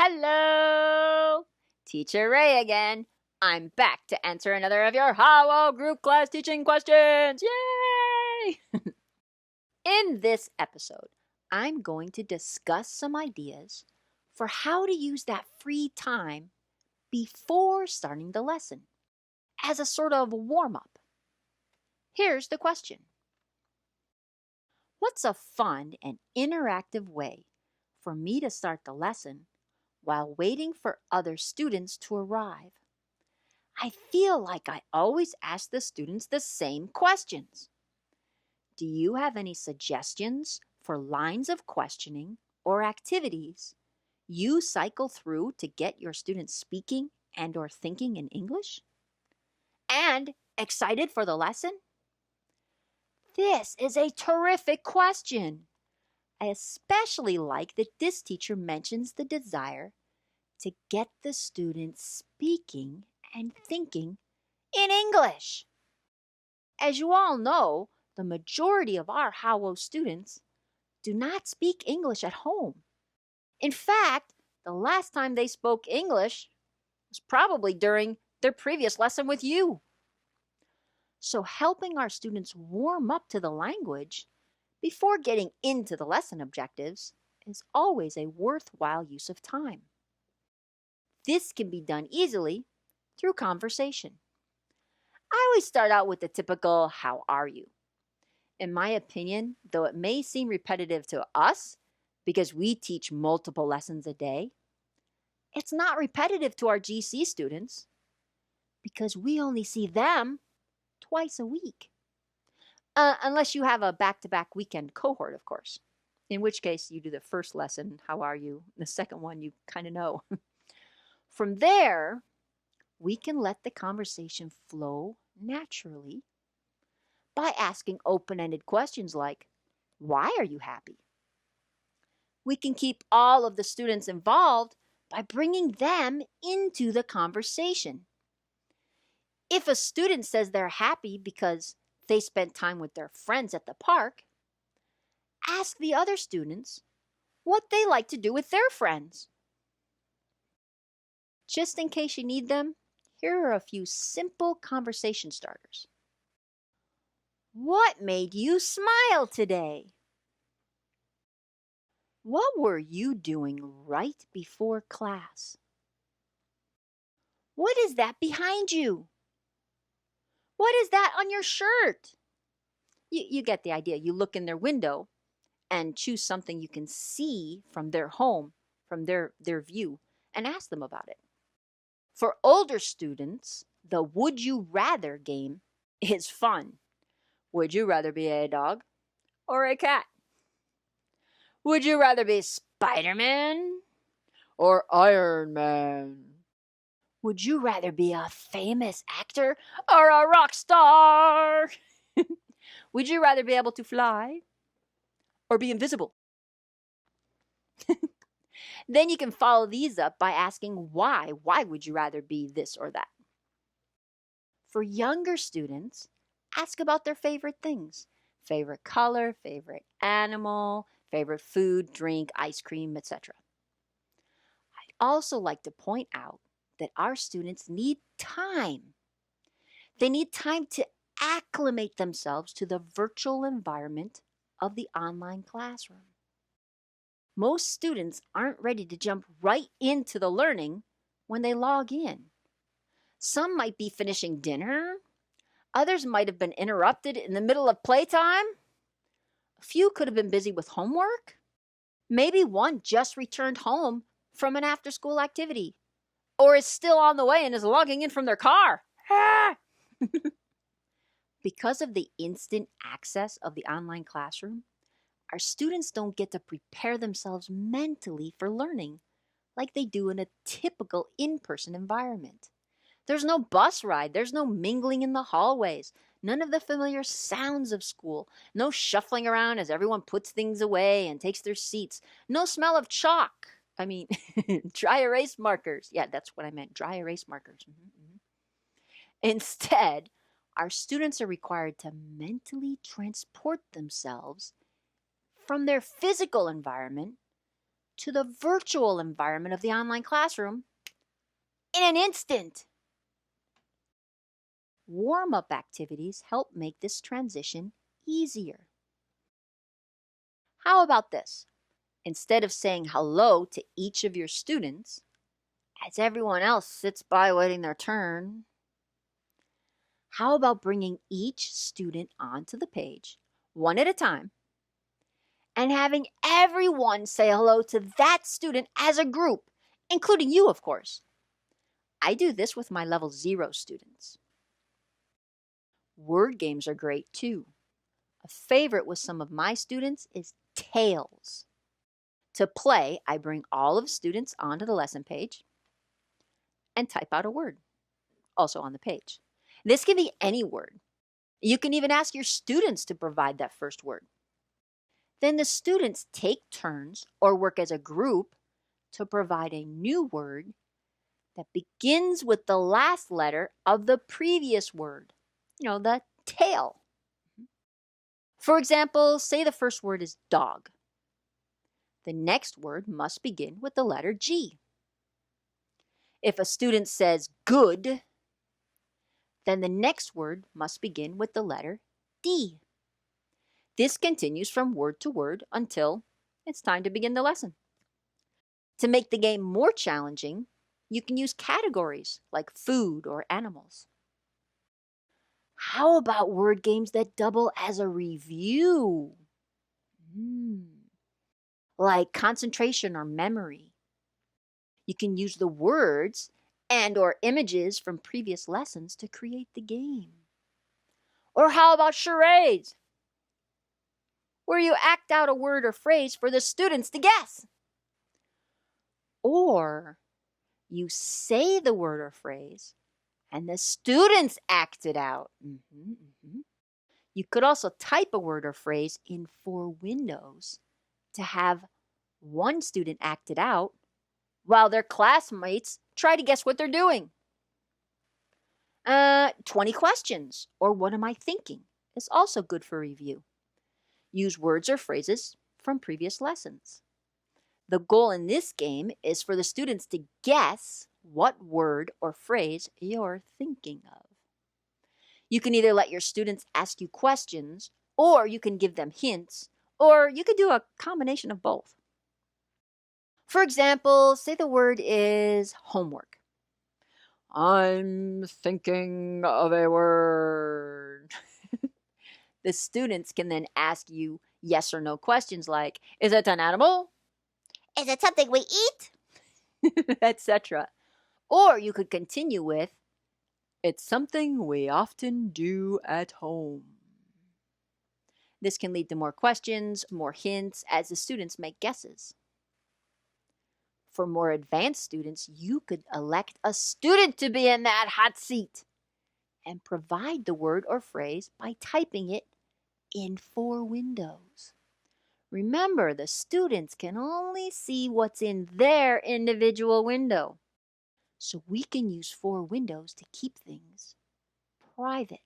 Hello! Teacher Ray again. I'm back to answer another of your How group class teaching questions. Yay! In this episode, I'm going to discuss some ideas for how to use that free time before starting the lesson as a sort of warm-up. Here's the question. What's a fun and interactive way for me to start the lesson while waiting for other students to arrive? I feel like I always ask the students the same questions. Do you have any suggestions for lines of questioning or activities you cycle through to get your students speaking and or thinking in English? And excited for the lesson? This is a terrific question. I especially like that this teacher mentions the desire to get the students speaking and thinking in English. As you all know, the majority of our How students do not speak English at home. In fact, the last time they spoke English was probably during their previous lesson with you. So helping our students warm up to the language before getting into the lesson objectives is always a worthwhile use of time. This can be done easily through conversation. I always start out with the typical, "How are you?" In my opinion, though it may seem repetitive to us because we teach multiple lessons a day, it's not repetitive to our GC students because we only see them twice a week. Unless you have a back-to-back weekend cohort, of course. In which case, you do the first lesson, "How are you?" The second one, you kind of know. From there, we can let the conversation flow naturally by asking open-ended questions like, "Why are you happy?" We can keep all of the students involved by bringing them into the conversation. If a student says they're happy because they spent time with their friends at the park, ask the other students what they like to do with their friends. Just in case you need them, here are a few simple conversation starters. What made you smile today? What were you doing right before class? What is that behind you? What is that on your shirt? You get the idea. You look in their window and choose something you can see from their home, from their view, and ask them about it. For older students, the Would You Rather game is fun. Would you rather be a dog or a cat? Would you rather be Spider-Man or Iron Man? Would you rather be a famous actor or a rock star? Would you rather be able to fly or be invisible? Then you can follow these up by asking why. Why would you rather be this or that? For younger students, ask about their favorite things. Favorite color, favorite animal, favorite food, drink, ice cream, etc. I'd also like to point out that our students need time. They need time to acclimate themselves to the virtual environment of the online classroom. Most students aren't ready to jump right into the learning when they log in. Some might be finishing dinner. Others might have been interrupted in the middle of playtime. A few could have been busy with homework. Maybe one just returned home from an after-school activity or is still on the way and is logging in from their car. Because of the instant access of the online classroom, our students don't get to prepare themselves mentally for learning like they do in a typical in-person environment. There's no bus ride, there's no mingling in the hallways, none of the familiar sounds of school, no shuffling around as everyone puts things away and takes their seats, no smell of chalk. Dry erase markers. Yeah, that's what I meant, dry erase markers. Instead, our students are required to mentally transport themselves from their physical environment to the virtual environment of the online classroom in an instant. Warm-up activities help make this transition easier. How about this? Instead of saying hello to each of your students, as everyone else sits by waiting their turn, how about bringing each student onto the page, one at a time, and having everyone say hello to that student as a group, including you, of course. I do this with my level 0 students. Word games are great too. A favorite with some of my students is Tales. To play, I bring all of students onto the lesson page and type out a word, also on the page. This can be any word. You can even ask your students to provide that first word. Then the students take turns or work as a group to provide a new word that begins with the last letter of the previous word, the tail. For example, say the first word is dog. The next word must begin with the letter G. If a student says good, then the next word must begin with the letter D. This continues from word to word until it's time to begin the lesson. To make the game more challenging, you can use categories like food or animals. How about word games that double as a review? Like concentration or memory. You can use the words and or images from previous lessons to create the game. Or how about charades, where you act out a word or phrase for the students to guess? Or you say the word or phrase and the students act it out. You could also type a word or phrase in 4 windows to have one student act it out while their classmates try to guess what they're doing. 20 questions, or what am I thinking, is also good for review. Use words or phrases from previous lessons. The goal in this game is for the students to guess what word or phrase you're thinking of. You can either let your students ask you questions, or you can give them hints, or you could do a combination of both. For example, say the word is homework. I'm thinking of a word. The students can then ask you yes or no questions like, is it an animal? Is it something we eat? Etc. Or you could continue with, it's something we often do at home. This can lead to more questions, more hints, as the students make guesses. For more advanced students, you could elect a student to be in that hot seat and provide the word or phrase by typing it in 4 windows. Remember, the students can only see what's in their individual window. So we can use 4 windows to keep things private.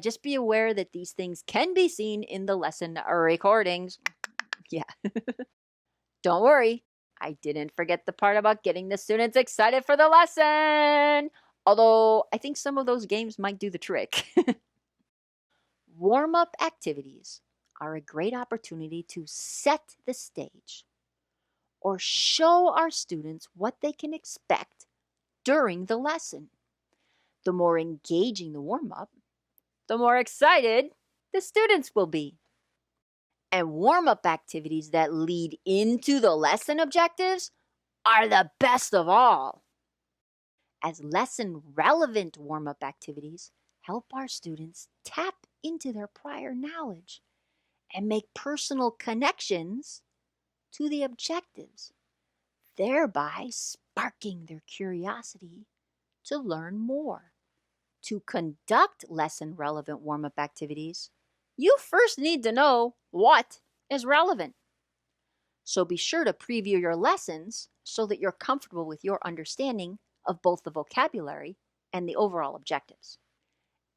Just be aware that these things can be seen in the lesson recordings. Yeah. Don't worry, I didn't forget the part about getting the students excited for the lesson. Although I think some of those games might do the trick. Warm-up activities are a great opportunity to set the stage or show our students what they can expect during the lesson. The more engaging the warm-up, the more excited the students will be. And warm-up activities that lead into the lesson objectives are the best of all, as lesson-relevant warm-up activities help our students tap into their prior knowledge and make personal connections to the objectives, thereby sparking their curiosity to learn more. To conduct lesson-relevant warm-up activities, you first need to know what is relevant. So be sure to preview your lessons so that you're comfortable with your understanding of both the vocabulary and the overall objectives.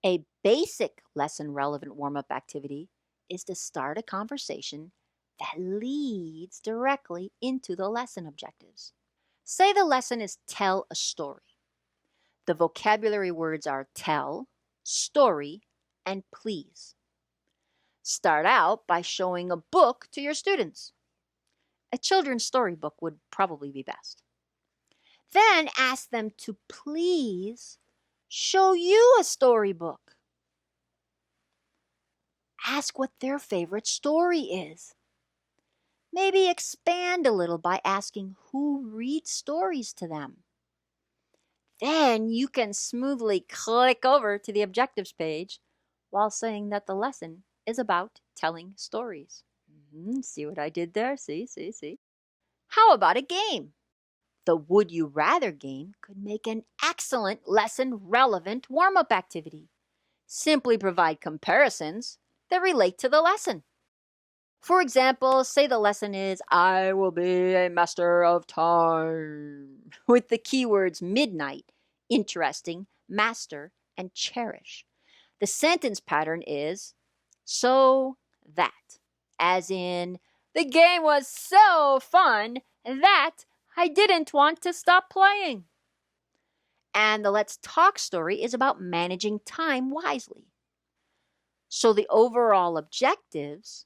A basic lesson-relevant warm-up activity is to start a conversation that leads directly into the lesson objectives. Say the lesson is tell a story. The vocabulary words are tell, story, and please. Start out by showing a book to your students. A children's storybook would probably be best. Then ask them to please show you a storybook. Ask what their favorite story is. Maybe expand a little by asking who reads stories to them. Then you can smoothly click over to the objectives page while saying that the lesson is about telling stories. See what I did there? See. How about a game? The Would You Rather game could make an excellent lesson-relevant warm-up activity. Simply provide comparisons that relate to the lesson. For example, say the lesson is, I will be a master of time, with the keywords midnight, interesting, master, and cherish. The sentence pattern is, so that, as in, the game was so fun that I didn't want to stop playing. And the Let's Talk story is about managing time wisely. So the overall objectives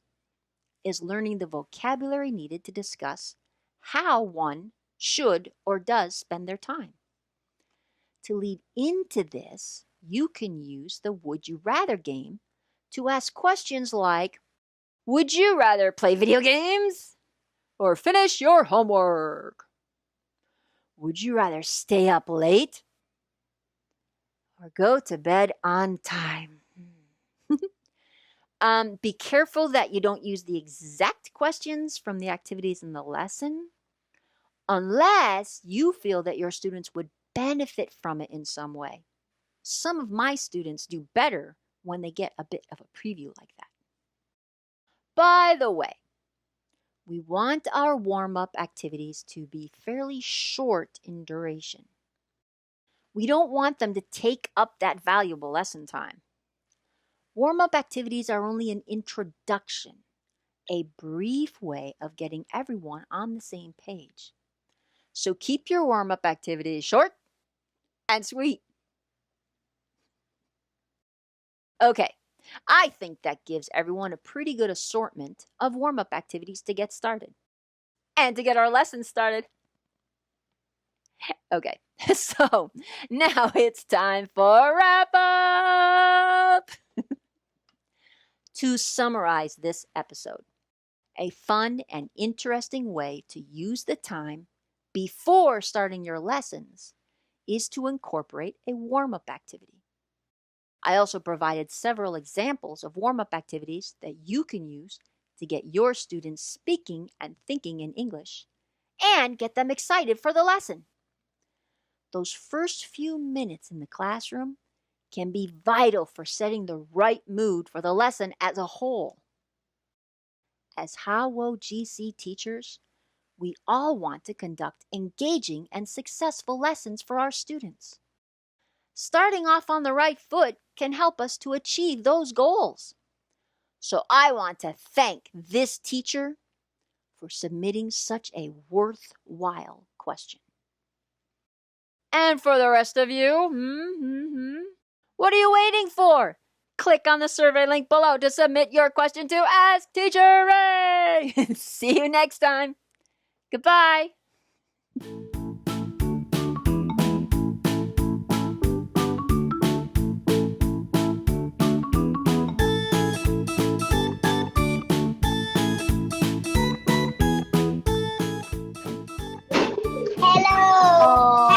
is learning the vocabulary needed to discuss how one should or does spend their time. To lead into this, you can use the Would You Rather game to ask questions like, would you rather play video games or finish your homework? Would you rather stay up late or go to bed on time? Be careful that you don't use the exact questions from the activities in the lesson unless you feel that your students would benefit from it in some way. Some of my students do better when they get a bit of a preview like that. By the way, we want our warm-up activities to be fairly short in duration. We don't want them to take up that valuable lesson time. Warm-up activities are only an introduction, a brief way of getting everyone on the same page. So keep your warm-up activities short and sweet. Okay, I think that gives everyone a pretty good assortment of warm-up activities to get started and to get our lesson started. Okay, so now it's time for wrap-up. To summarize this episode, a fun and interesting way to use the time before starting your lessons is to incorporate a warm-up activity. I also provided several examples of warm-up activities that you can use to get your students speaking and thinking in English and get them excited for the lesson. Those first few minutes in the classroom can be vital for setting the right mood for the lesson as a whole. As HowWo GC teachers, we all want to conduct engaging and successful lessons for our students. Starting off on the right foot can help us to achieve those goals. So I want to thank this teacher for submitting such a worthwhile question. And for the rest of you, what are you waiting for? Click on the survey link below to submit your question to Ask Teacher Ray. See you next time. Goodbye. Hello.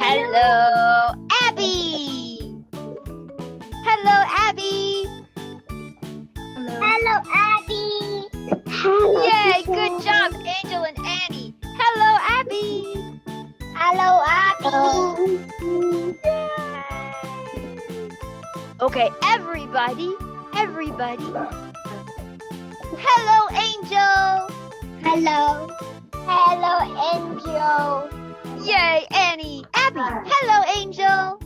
Hello, Abby. Hello, Abby. Hello, Abby. Yay, good job, Angel and Annie. Hello, Abby. Hello, Abby. Okay, everybody. Hello, Angel. Hello, Angel. Yay, Annie. Abby. Hello, Angel.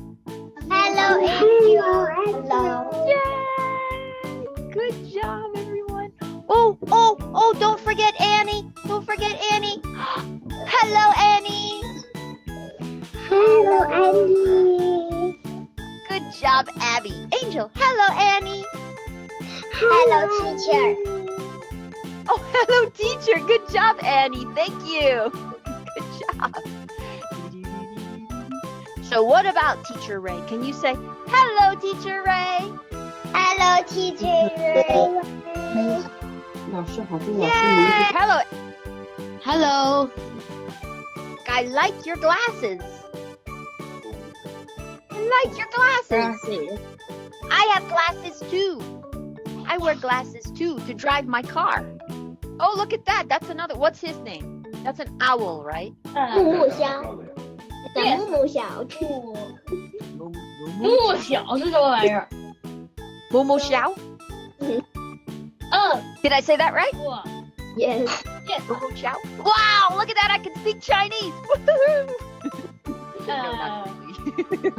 Angel. Hello. Yay! Good job, everyone. Oh, don't forget Annie. Don't forget Annie. Hello, Annie. Hello, Annie. Good job, Abby. Angel, hello, Annie. Hello, teacher. Oh, hello, teacher. Good job, Annie. Thank you. Good job. So what about Teacher Ray? Can you say, hello, Teacher Ray? Hello, teacher. Yay! Hello. Hello. I like your glasses. I like your glasses. I have glasses too. I wear glasses too to drive my car. Oh, look at that. That's another. What's his name? That's an owl, right? 木香，木木小兔，木小是什么玩意儿？ Momo Xiao? Did I say that right? yes. Momo Xiao? Wow, look at that. I can speak Chinese. Woohoo! No, not really.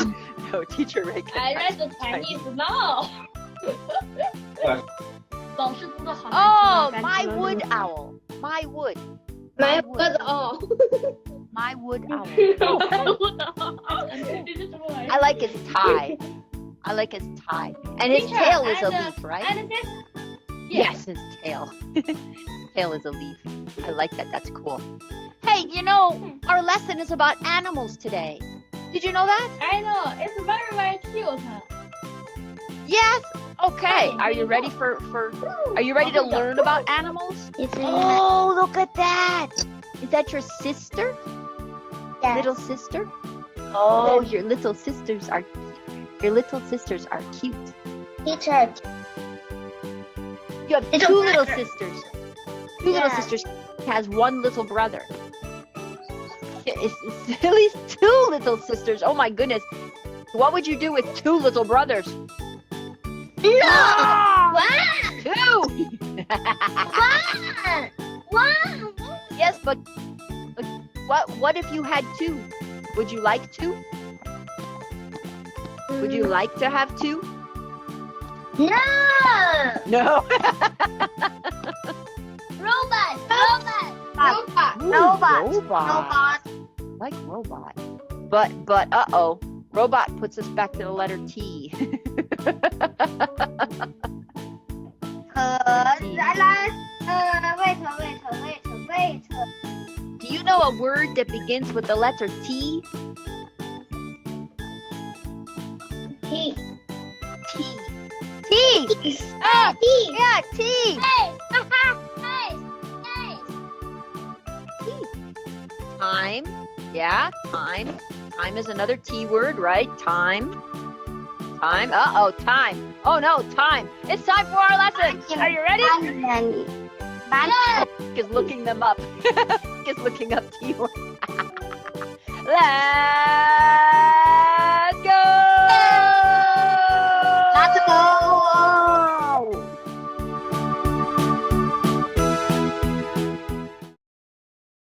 No, Teacher Ray can I read the Chinese. Chinese now. 老师读的好 Oh, my wood owl. My wood. My wood. oh. My wood owl. 这是什么玩意 I like his tie. I like his tie. And his Teacher, tail is a and, leaf, right? And this? Yes, his tail. Tail is a leaf. I like that. That's cool. Hey, you know, our lesson is about animals today. Did you know that? I know. It's very, very cute. Yes. Okay. Are you ready are you ready to learn about animals? Oh, look at that. Is that your sister? Yes. Little sister? Oh, your little sisters are cute. Teacher. You have Little two little brother. sisters. Two little sisters has one little brother. It's at least two little sisters. Oh my goodness. What would you do with two little brothers? No. Two. One. Yes, but what if you had two? Would you like two? Would you like to have two? No. No. Robot. Like robot. But uh-oh. Robot puts us back to the letter T. Wait. Do you know a word that begins with the letter T? T. T. T. Ah, T. yeah, T. Time. Yeah, time. Time is another T word, right? Time. Time. Uh-oh, time. Oh no, time. It's time for our lesson. Are you ready? Is looking them up. Is looking up T words. Let's